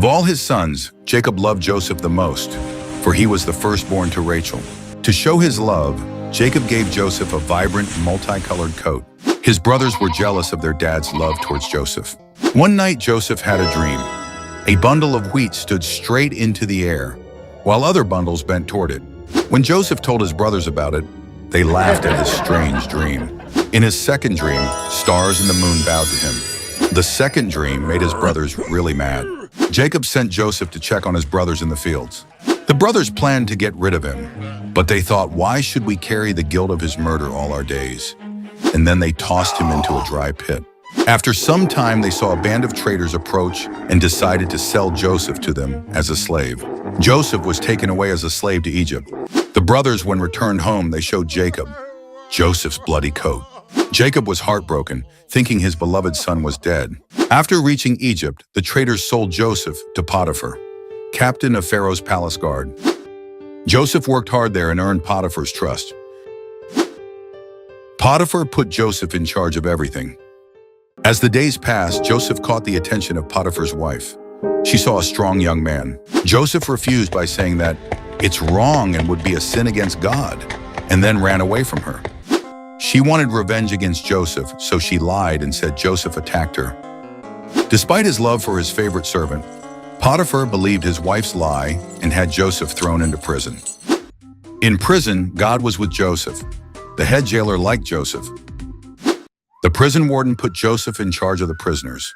Of all his sons, Jacob loved Joseph the most, for he was the firstborn to Rachel. To show his love, Jacob gave Joseph a vibrant, multicolored coat. His brothers were jealous of their dad's love towards Joseph. One night, Joseph had a dream. A bundle of wheat stood straight into the air, while other bundles bent toward it. When Joseph told his brothers about it, they laughed at his strange dream. In his second dream, stars and the moon bowed to him. The second dream made his brothers really mad. Jacob sent Joseph to check on his brothers in the fields. The brothers planned to get rid of him, but they thought, why should we carry the guilt of his murder all our days? And then they tossed him into a dry pit. After some time, they saw a band of traders approach and decided to sell Joseph to them as a slave. Joseph was taken away as a slave to Egypt. The brothers, when returned home, they showed Jacob Joseph's bloody coat. Jacob was heartbroken, thinking his beloved son was dead. After reaching Egypt, the traders sold Joseph to Potiphar, captain of Pharaoh's palace guard. Joseph worked hard there and earned Potiphar's trust. Potiphar put Joseph in charge of everything. As the days passed, Joseph caught the attention of Potiphar's wife. She saw a strong young man. Joseph refused by saying that it's wrong and would be a sin against God, and then ran away from her. She wanted revenge against Joseph, so she lied and said Joseph attacked her. Despite his love for his favorite servant, Potiphar believed his wife's lie and had Joseph thrown into prison. In prison, God was with Joseph. The head jailer liked Joseph. The prison warden put Joseph in charge of the prisoners.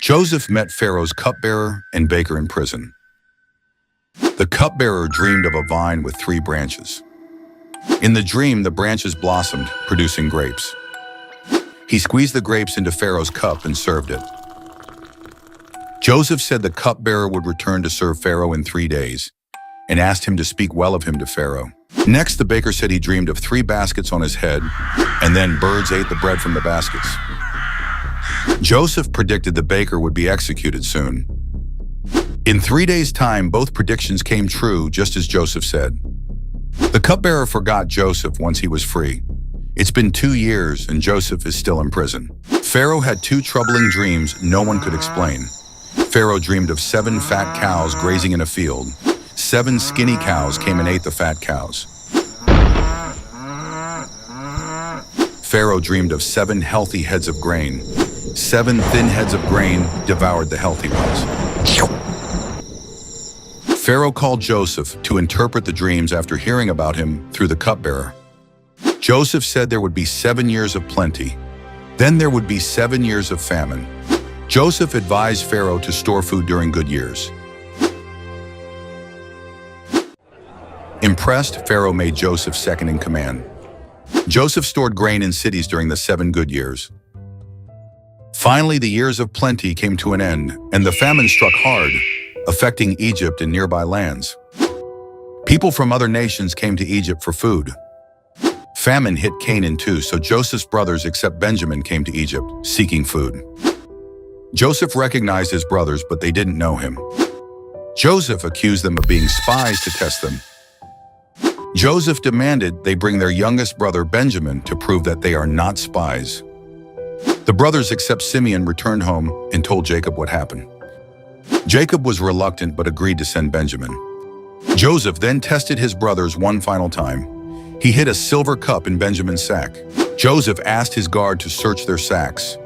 Joseph met Pharaoh's cupbearer and baker in prison. The cupbearer dreamed of a vine with 3 branches. In the dream, the branches blossomed, producing grapes. He squeezed the grapes into Pharaoh's cup and served it. Joseph said the cupbearer would return to serve Pharaoh in 3 days and asked him to speak well of him to Pharaoh. Next, the baker said he dreamed of 3 baskets on his head, and then birds ate the bread from the baskets. Joseph predicted the baker would be executed soon. In 3 days' time, both predictions came true, just as Joseph said. The cupbearer forgot Joseph once he was free. It's been 2 years, and Joseph is still in prison. Pharaoh had 2 troubling dreams no one could explain. Pharaoh dreamed of 7 fat cows grazing in a field. 7 skinny cows came and ate the fat cows. Pharaoh dreamed of 7 healthy heads of grain. 7 thin heads of grain devoured the healthy ones. Pharaoh called Joseph to interpret the dreams after hearing about him through the cupbearer. Joseph said there would be 7 years of plenty. Then there would be 7 years of famine. Joseph advised Pharaoh to store food during good years. Impressed, Pharaoh made Joseph second in command. Joseph stored grain in cities during the 7 good years. Finally, the years of plenty came to an end, and the famine struck hard, affecting Egypt and nearby lands. People from other nations came to Egypt for food. Famine hit Canaan too, so Joseph's brothers except Benjamin came to Egypt, seeking food. Joseph recognized his brothers, but they didn't know him. Joseph accused them of being spies to test them. Joseph demanded they bring their youngest brother Benjamin to prove that they are not spies. The brothers except Simeon returned home and told Jacob what happened. Jacob was reluctant but agreed to send Benjamin. Joseph then tested his brothers one final time. He hid a silver cup in Benjamin's sack. Joseph asked his guard to search their sacks,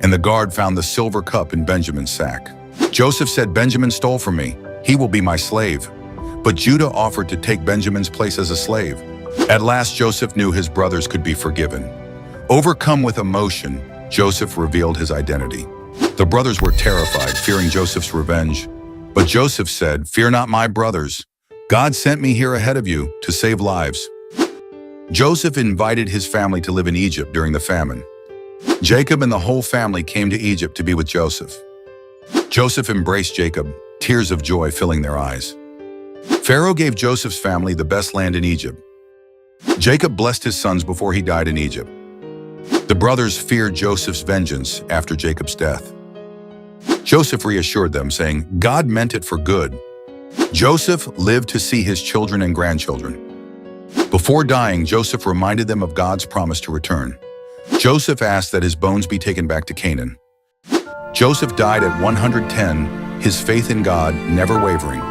and the guard found the silver cup in Benjamin's sack. Joseph said, "Benjamin stole from me. He will be my slave." But Judah offered to take Benjamin's place as a slave. At last, Joseph knew his brothers could be forgiven. Overcome with emotion, Joseph revealed his identity. The brothers were terrified, fearing Joseph's revenge. But Joseph said, "Fear not, my brothers. God sent me here ahead of you to save lives." Joseph invited his family to live in Egypt during the famine. Jacob and the whole family came to Egypt to be with Joseph. Joseph embraced Jacob, tears of joy filling their eyes. Pharaoh gave Joseph's family the best land in Egypt. Jacob blessed his sons before he died in Egypt. The brothers feared Joseph's vengeance after Jacob's death. Joseph reassured them, saying, "God meant it for good." Joseph lived to see his children and grandchildren. Before dying, Joseph reminded them of God's promise to return. Joseph asked that his bones be taken back to Canaan. Joseph died at 110 his faith in God never wavering.